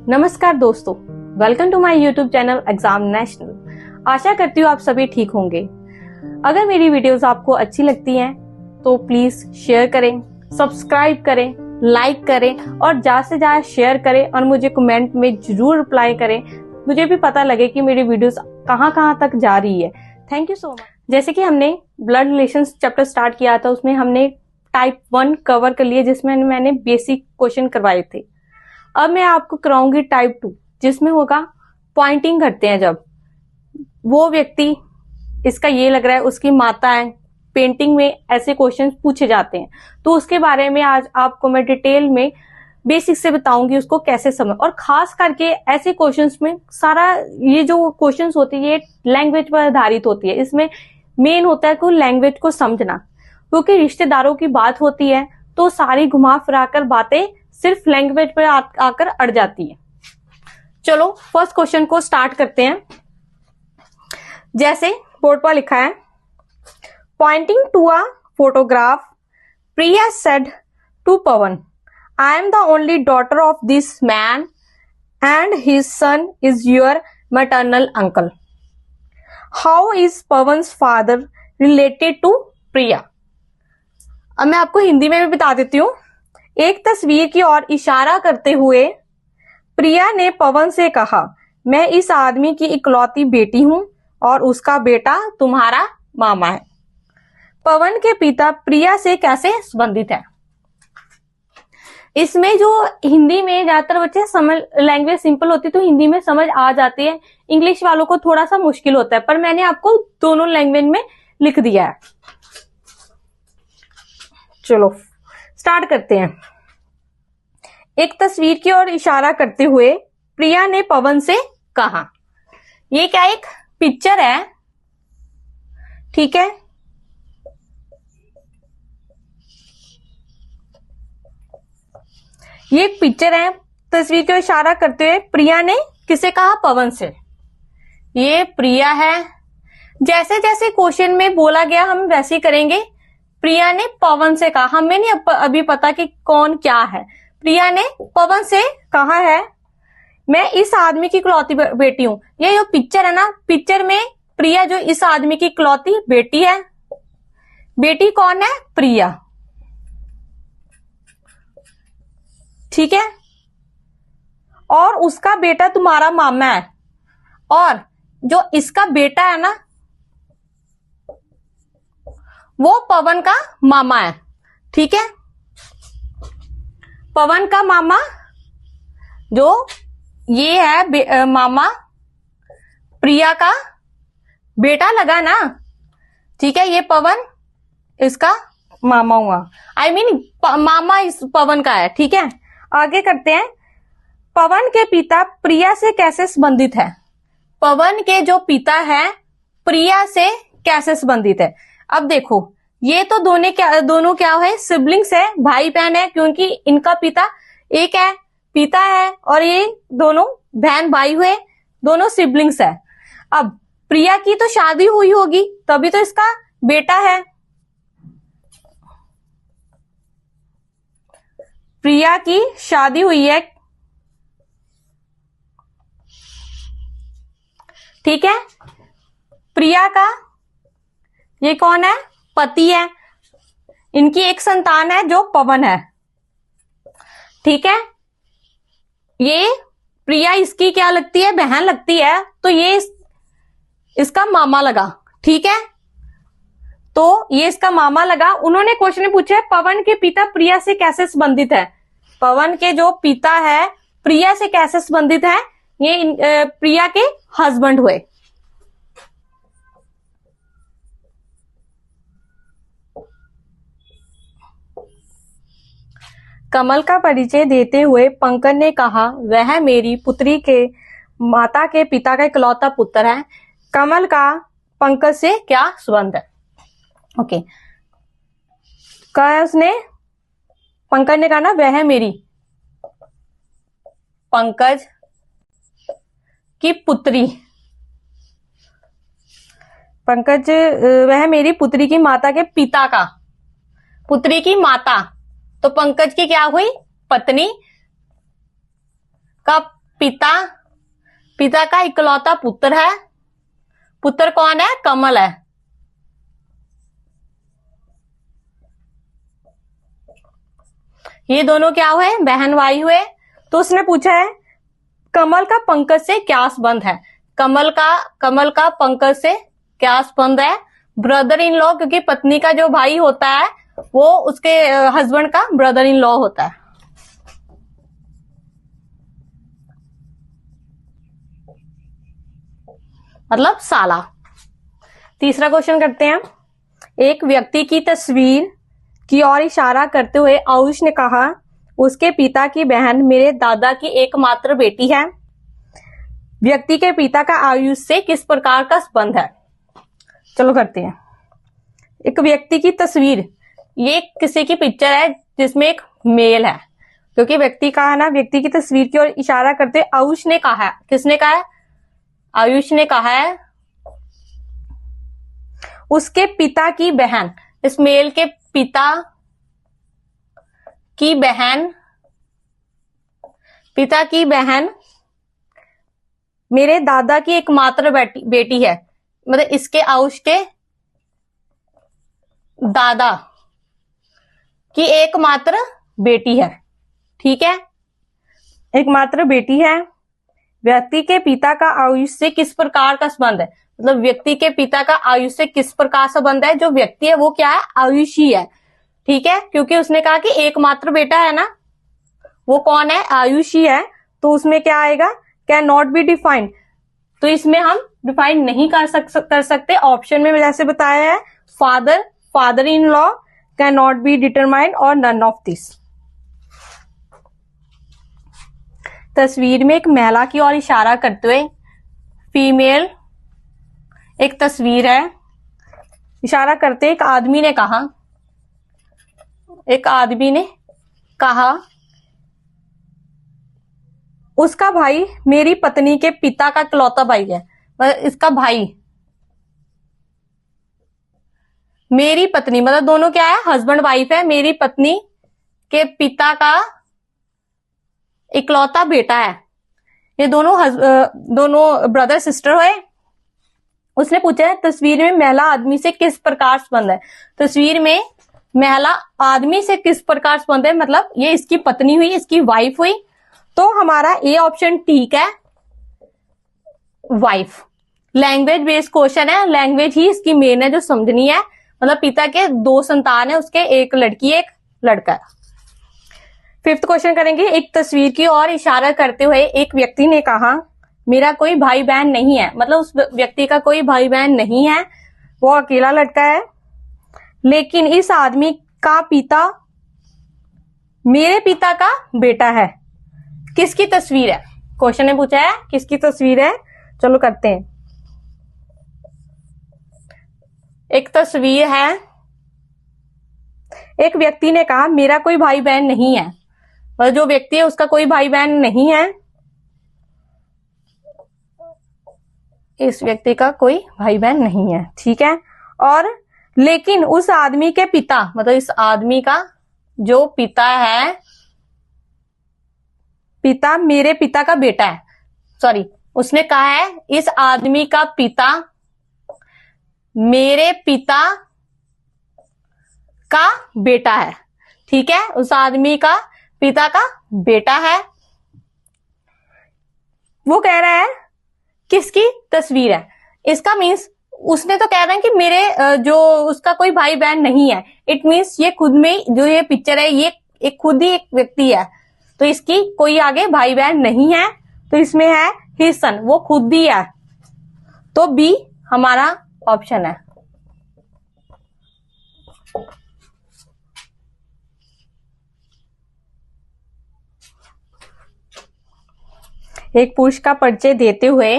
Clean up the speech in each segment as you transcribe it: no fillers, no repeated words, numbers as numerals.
नमस्कार दोस्तों, welcome to my YouTube channel exam national. आशा करती हूँ आप सभी ठीक होंगे। अगर मेरी वीडियोस आपको अच्छी लगती हैं तो प्लीज शेयर करें, सब्सक्राइब करें, लाइक करें और ज्यादा से ज्यादा शेयर करें और मुझे कमेंट में जरूर रिप्लाई करें। मुझे भी पता लगे कि मेरी वीडियोस कहाँ तक जा रही है। Thank you so much. जैसे कि हमने ब्लड रिलेशंस चैप्टर स्टार्ट किया था, उसमें हमने टाइप 1 कवर कर लिया, जिसमें मैंने बेसिक क्वेश्चन करवाए थे। अब मैं आपको कराऊंगी टाइप 2, जिसमें होगा पॉइंटिंग करते हैं जब वो व्यक्ति, इसका ये लग रहा है उसकी माता है, पेंटिंग में ऐसे क्वेश्चन पूछे जाते हैं। तो उसके बारे में आज आपको मैं डिटेल में बेसिक से बताऊंगी उसको कैसे समझ। और खास करके ऐसे क्वेश्चंस में सारा ये जो क्वेश्चंस होती है ये लैंग्वेज पर आधारित होती है। इसमें मेन होता है कि लैंग्वेज को समझना, क्योंकि रिश्तेदारों की बात होती है तो सारी घुमा फिरा कर बातें सिर्फ लैंग्वेज पर आकर अड़ जाती है। चलो फर्स्ट क्वेश्चन को स्टार्ट करते हैं। जैसे बोर्ड पर लिखा है, pointing to a photograph Priya said to Pawan, I am the only daughter of this man and his son is your maternal uncle. How is Pawan's father related to Priya. अब मैं आपको हिंदी में भी बता देती हूँ। एक तस्वीर की ओर इशारा करते हुए प्रिया ने पवन से कहा, मैं इस आदमी की इकलौती बेटी हूं और उसका बेटा तुम्हारा मामा है। पवन के पिता प्रिया से कैसे संबंधित है। इसमें जो हिंदी में ज्यादातर बच्चे समझ, लैंग्वेज सिंपल होती तो हिंदी में समझ आ जाती है, इंग्लिश वालों को थोड़ा सा मुश्किल होता है, पर मैंने आपको दोनों लैंग्वेज में लिख दिया है। चलो स्टार्ट करते हैं। एक तस्वीर की ओर इशारा करते हुए प्रिया ने पवन से कहा, ये क्या एक पिक्चर है, ठीक है। ये एक पिक्चर है। तस्वीर की ओर इशारा करते हुए प्रिया ने किसे कहा, पवन से। ये प्रिया है। जैसे जैसे क्वेश्चन में बोला गया हम वैसे करेंगे। प्रिया ने पवन से कहा, हमें नहीं अभी पता कि कौन क्या है। प्रिया ने पवन से कहा है, मैं इस आदमी की इकलौती बेटी हूं। ये जो पिक्चर है ना, पिक्चर में प्रिया जो इस आदमी की इकलौती बेटी है। बेटी कौन है, प्रिया, ठीक है। और उसका बेटा तुम्हारा मामा है, और जो इसका बेटा है ना वो पवन का मामा है, ठीक है। पवन का मामा जो ये है मामा प्रिया का बेटा लगा ना, ठीक है। ये पवन इसका मामा हुआ, आई मीन मामा इस पवन का है, ठीक है। आगे करते हैं। पवन के पिता प्रिया से कैसे संबंधित है। पवन के जो पिता है प्रिया से कैसे संबंधित है। अब देखो ये तो दोनों क्या है, सिबलिंग्स है, भाई बहन है, क्योंकि इनका पिता एक है, पिता है, और ये दोनों बहन भाई हुए, दोनों सिबलिंग्स है। अब प्रिया की तो शादी हुई होगी तभी तो इसका बेटा है। प्रिया की शादी हुई है, ठीक है। प्रिया का ये कौन है, पति है। इनकी एक संतान है जो पवन है, ठीक है। ये प्रिया इसकी क्या लगती है, बहन लगती है, तो ये इसका मामा लगा, ठीक है। तो ये इसका मामा लगा। उन्होंने क्वेश्चन पूछा है पवन के पिता प्रिया से कैसे संबंधित है। पवन के जो पिता है प्रिया से कैसे संबंधित है, ये प्रिया के हस्बैंड हुए। कमल का परिचय देते हुए पंकज ने कहा, वह मेरी पुत्री के माता के पिता का इकलौता पुत्र है। कमल का पंकज से क्या संबंध है। ओके, कहा उसने, पंकज ने कहा ना, वह मेरी पंकज की पुत्री, पंकज वह मेरी पुत्री की माता के पिता का, पुत्री की माता, तो पंकज की क्या हुई? पत्नी। का पिता, पिता का इकलौता पुत्र है। पुत्र कौन है? कमल है। ये दोनों क्या हुए? बहन भाई हुए। तो उसने पूछा है कमल का पंकज से क्या संबंध है? कमल का पंकज से क्या संबंध है? ब्रदर इन लॉ, क्योंकि पत्नी का जो भाई होता है वो उसके हस्बैंड का ब्रदर इन लॉ होता है। मतलब साला। तीसरा क्वेश्चन करते हैं। एक व्यक्ति की तस्वीर की ओर इशारा करते हुए आयुष ने कहा उसके पिता की बहन मेरे दादा की एकमात्र बेटी है। व्यक्ति के पिता का आयुष से किस प्रकार का संबंध है? चलो करते हैं। एक व्यक्ति की तस्वीर, ये किसी की पिक्चर है जिसमें एक मेल है, क्योंकि व्यक्ति का है ना, व्यक्ति की तस्वीर की ओर इशारा करते हुए आयुष ने कहा है। किसने कहा है? आयुष ने कहा है उसके पिता की बहन, इस मेल के पिता की बहन, पिता की बहन मेरे दादा की एकमात्र बेटी है। मतलब इसके आयुष के दादा की एकमात्र बेटी है। ठीक है, एकमात्र बेटी है। व्यक्ति के पिता का आयुष से किस प्रकार का संबंध है? मतलब व्यक्ति के पिता का आयुष से किस प्रकार संबंध है? जो व्यक्ति है वो क्या है? आयुषी है। ठीक है, क्योंकि उसने कहा कि एकमात्र बेटा है ना, वो कौन है? आयुषी है। तो उसमें क्या आएगा? Can not be defined. तो इसमें हम डिफाइन नहीं कर सकते। ऑप्शन में जैसे बताया है father in law, can not be determined और नन ऑफ दिस। तस्वीर में एक महिला की ओर इशारा करते हुए फीमेल, एक तस्वीर है, इशारा करते एक आदमी ने कहा उसका भाई मेरी पत्नी के पिता का इकलौता भाई है। मतलब इसका भाई, मेरी पत्नी, मतलब दोनों क्या है? हस्बैंड वाइफ है। मेरी पत्नी के पिता का इकलौता बेटा है। ये दोनों ब्रदर सिस्टर हुए। उसने पूछा है तस्वीर में महिला आदमी से किस प्रकार संबंध है? तस्वीर में महिला आदमी से किस प्रकार संबंध है? मतलब ये इसकी पत्नी हुई, इसकी वाइफ हुई। तो हमारा ए ऑप्शन ठीक है, वाइफ। लैंग्वेज बेस्ड क्वेश्चन है, लैंग्वेज ही इसकी मेन है जो समझनी है। मतलब पिता के 2 संतान है उसके, एक लड़की एक लड़का। फिफ्थ क्वेश्चन करेंगे। एक तस्वीर की ओर इशारा करते हुए एक व्यक्ति ने कहा मेरा कोई भाई बहन नहीं है। मतलब उस व्यक्ति का कोई भाई बहन नहीं है, वो अकेला लड़का है। लेकिन इस आदमी का पिता मेरे पिता का बेटा है। किसकी तस्वीर है? क्वेश्चन ने पूछा है किसकी तस्वीर है। चलो करते हैं। एक तस्वीर है, एक व्यक्ति ने कहा मेरा कोई भाई बहन नहीं है। मतलब जो व्यक्ति है उसका कोई भाई बहन नहीं है, इस व्यक्ति का कोई भाई बहन नहीं है। ठीक है, और लेकिन उस आदमी के पिता, मतलब इस आदमी का जो पिता है, पिता मेरे पिता का बेटा है। सॉरी, उसने कहा है इस आदमी का पिता मेरे पिता का बेटा है। ठीक है, उस आदमी का पिता का बेटा है। वो कह रहा है किसकी तस्वीर है? इसका मीन्स उसने तो कह रहा है कि मेरे जो उसका कोई भाई बहन नहीं है। इट मीन्स ये खुद में जो ये पिक्चर है ये एक खुद ही एक व्यक्ति है, तो इसकी कोई आगे भाई बहन नहीं है। तो इसमें है हिज सन, वो खुद ही है। तो बी हमारा ऑप्शन है। एक पुरुष का परिचय देते हुए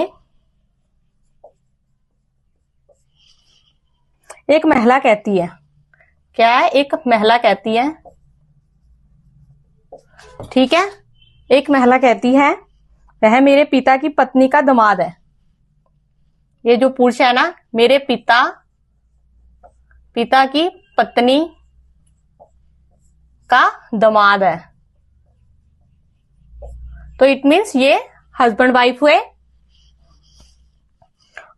एक महिला कहती है, क्या है? एक महिला कहती है, ठीक है, एक महिला कहती है वह मेरे पिता की पत्नी का दामाद है। ये जो पुरुष है ना, मेरे पिता की पत्नी इसका दामाद है। तो इट मीन्स ये हस्बैंड वाइफ हुए।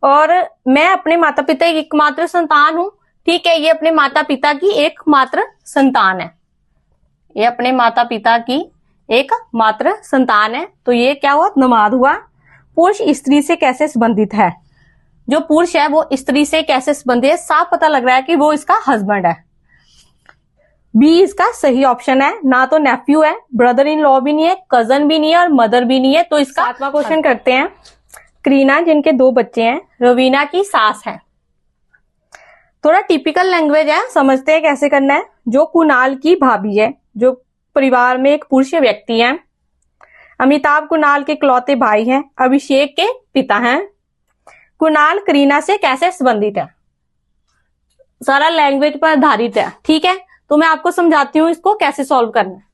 और मैं अपने माता पिता की एकमात्र संतान हूं। ठीक है, ये अपने माता पिता की एकमात्र संतान है। ये अपने माता पिता की एकमात्र संतान है। तो ये क्या हुआ? दामाद हुआ। पुरुष स्त्री से कैसे संबंधित है? जो पुरुष है वो स्त्री से कैसे संबंधित है? साफ पता लग रहा है कि वो इसका हस्बैंड है। बी इसका सही ऑप्शन है। ना तो नेफ्यू है, ब्रदर इन लॉ भी नहीं है, कजन भी नहीं है और मदर भी नहीं है। तो इसका 7वां क्वेश्चन करते हैं। करीना जिनके 2 बच्चे हैं, रवीना की सास है। थोड़ा टिपिकल लैंग्वेज है, समझते हैं कैसे करना है। जो कुणाल की भाभी है, जो परिवार में एक पुरुष व्यक्ति है। अमिताभ कुणाल के इकलौते भाई हैं। अभिषेक के पिता हैं। कुणाल करीना से कैसे संबंधित है? सारा लैंग्वेज पर आधारित है। ठीक है, तो मैं आपको समझाती हूं इसको कैसे सॉल्व करना है।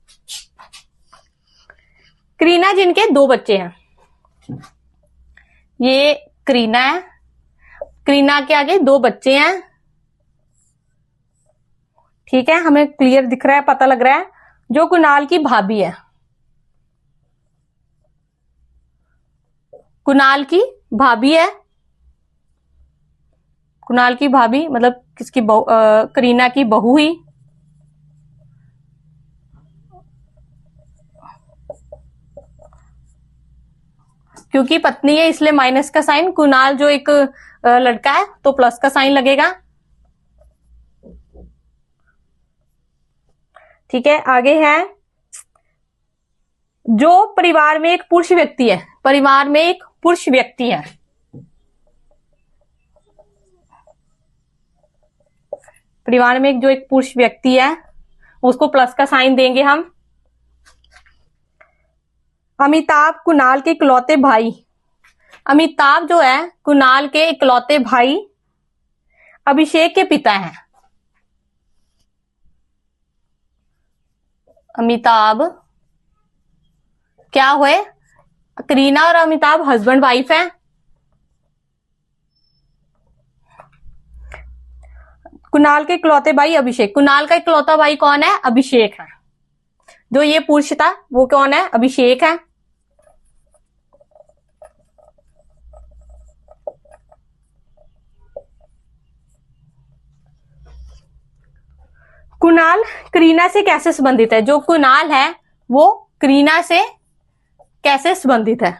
करीना जिनके 2 बच्चे हैं, ये करीना है। करीना के आगे 2 बच्चे हैं। ठीक है, हमें क्लियर दिख रहा है, पता लग रहा है। जो कुणाल की भाभी है, कुणाल की भाभी है। कुणाल की भाभी मतलब किसकी बहू? करीना की बहू हुई। क्योंकि पत्नी है इसलिए माइनस का साइन। कुणाल जो एक लड़का है तो प्लस का साइन लगेगा। ठीक है, आगे है। जो परिवार में एक पुरुष व्यक्ति है, परिवार में एक पुरुष व्यक्ति है। परिवार में जो एक पुरुष व्यक्ति है उसको प्लस का साइन देंगे हम। अमिताभ कुणाल के इकलौते भाई। अमिताभ जो है कुणाल के इकलौते भाई अभिषेक के पिता हैं। अमिताभ क्या हुए? करीना और अमिताभ हस्बैंड वाइफ हैं। कुणाल के इकलौते भाई अभिषेक। कुणाल का इकलौता भाई कौन है? अभिषेक है। जो ये पुरुष था वो कौन है? अभिषेक है। कुणाल करीना से कैसे संबंधित है? जो कुणाल है वो करीना से कैसे संबंधित है?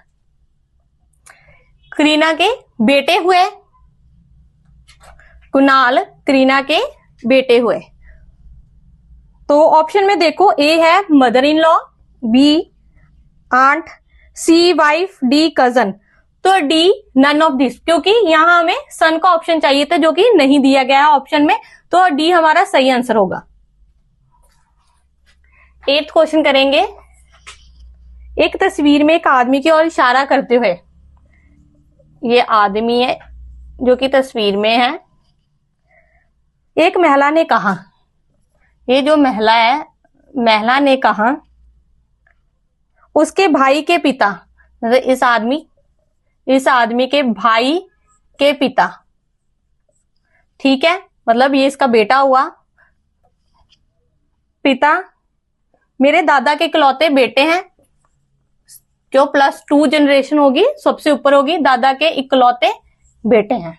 करीना के बेटे हुए। कुणाल करीना के बेटे हुए। तो ऑप्शन में देखो, ए है mother in law, B aunt, C wife, D cousin. तो डी नन ऑफ दिस, क्योंकि यहां हमें सन का ऑप्शन चाहिए था जो कि नहीं दिया गया है ऑप्शन में। तो डी हमारा सही आंसर होगा। 8th क्वेश्चन करेंगे। एक तस्वीर में एक आदमी की ओर इशारा करते हुए, ये आदमी है जो कि तस्वीर में है। एक महिला ने कहा, ये जो महिला है, महिला ने कहा उसके भाई के पिता, मतलब इस आदमी के भाई के पिता। ठीक है, मतलब ये इसका बेटा हुआ। पिता मेरे दादा के इकलौते बेटे हैं। जो +2 जनरेशन होगी सबसे ऊपर होगी, दादा के इकलौते बेटे हैं।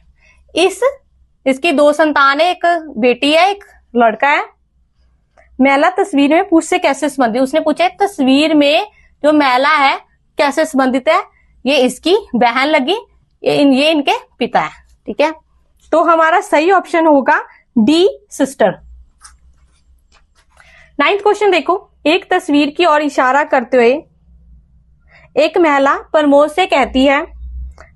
इसकी 2 संतान है, एक बेटी है एक लड़का है। महिला तस्वीर में पुरुष से कैसे संबंधित? उसने पूछा तस्वीर में जो महिला है कैसे संबंधित है? ये इसकी बहन लगी, ये इनके पिता है। ठीक है, तो हमारा सही ऑप्शन होगा डी सिस्टर। 9th क्वेश्चन देखो। एक तस्वीर की ओर इशारा करते हुए एक महिला प्रमोद से कहती है,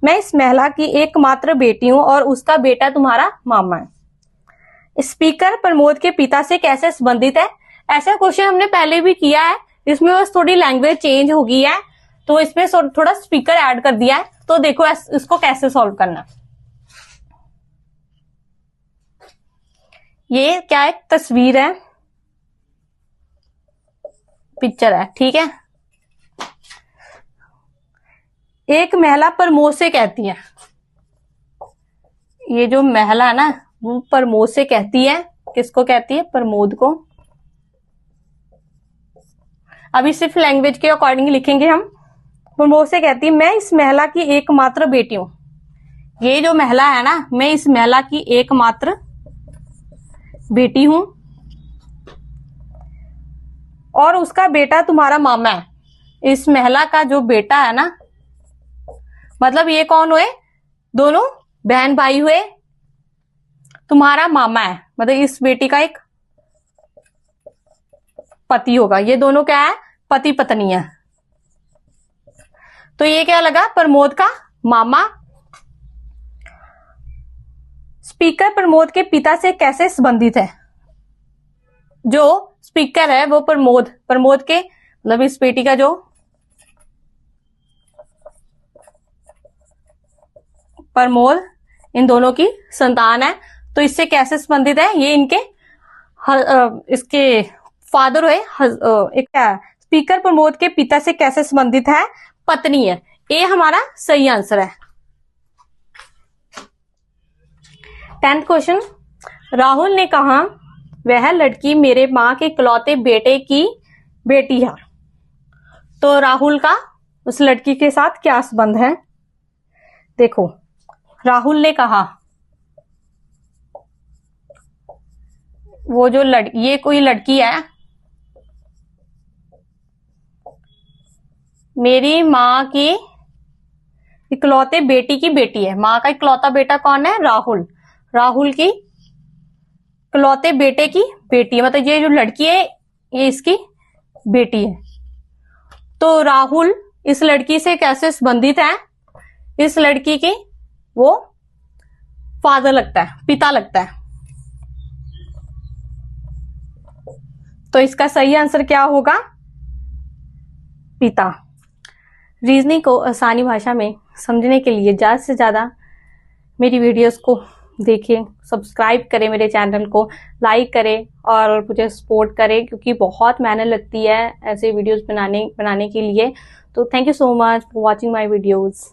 मैं इस महिला की एकमात्र बेटी हूं और उसका बेटा तुम्हारा मामा है। स्पीकर प्रमोद के पिता से कैसे संबंधित है? ऐसा क्वेश्चन हमने पहले भी किया है, इसमें बस थोड़ी लैंग्वेज चेंज हो गई है, तो इसमें थोड़ा स्पीकर ऐड कर दिया है। तो देखो इसको कैसे सॉल्व करना। ये क्या है? तस्वीर है, पिक्चर है। ठीक है, एक महिला प्रमोद से कहती है, ये जो महिला है ना वो प्रमोद से कहती है। किसको कहती है? प्रमोद को। अभी सिर्फ लैंग्वेज के अकॉर्डिंग लिखेंगे हम। प्रमोद से कहती है मैं इस महिला की एकमात्र बेटी हूं। ये जो महिला है ना, मैं इस महिला की एकमात्र बेटी हूं और उसका बेटा तुम्हारा मामा है। इस महिला का जो बेटा है ना, मतलब ये कौन हुए, दोनों बहन भाई हुए, तुम्हारा मामा है, मतलब इस बेटी का एक पति होगा। ये दोनों क्या है, पति पत्नी है। तो ये क्या लगा, प्रमोद का मामा। स्पीकर प्रमोद के पिता से कैसे संबंधित है? जो स्पीकर है वो प्रमोद के, मतलब इस बेटी का जो प्रमोद, इन दोनों की संतान है। तो इससे कैसे संबंधित है? ये इनके इसके फादर हुए। एक क्या, स्पीकर प्रमोद के पिता से कैसे संबंधित है? पत्नी है। ये हमारा सही आंसर है। 10th क्वेश्चन, राहुल ने कहा वह लड़की मेरे माँ के इकलौते बेटे की बेटी है। तो राहुल का उस लड़की के साथ क्या संबंध है? देखो, राहुल ने कहा वो जो ये कोई लड़की है, मेरी माँ की इकलौते बेटी की बेटी है। माँ का इकलौता बेटा कौन है? राहुल। राहुल की इकलौते बेटे की बेटी है, मतलब ये जो लड़की है ये इसकी बेटी है। तो राहुल इस लड़की से कैसे संबंधित है? इस लड़की की वो फादर लगता है, पिता लगता है। तो इसका सही आंसर क्या होगा? पिता। रीजनिंग को आसानी भाषा में समझने के लिए ज्यादा से ज्यादा मेरी वीडियोस को देखें, सब्सक्राइब करें, मेरे चैनल को लाइक करें और मुझे सपोर्ट करें, क्योंकि बहुत मेहनत लगती है ऐसे वीडियोस बनाने के लिए। तो thank you so much for watching my videos.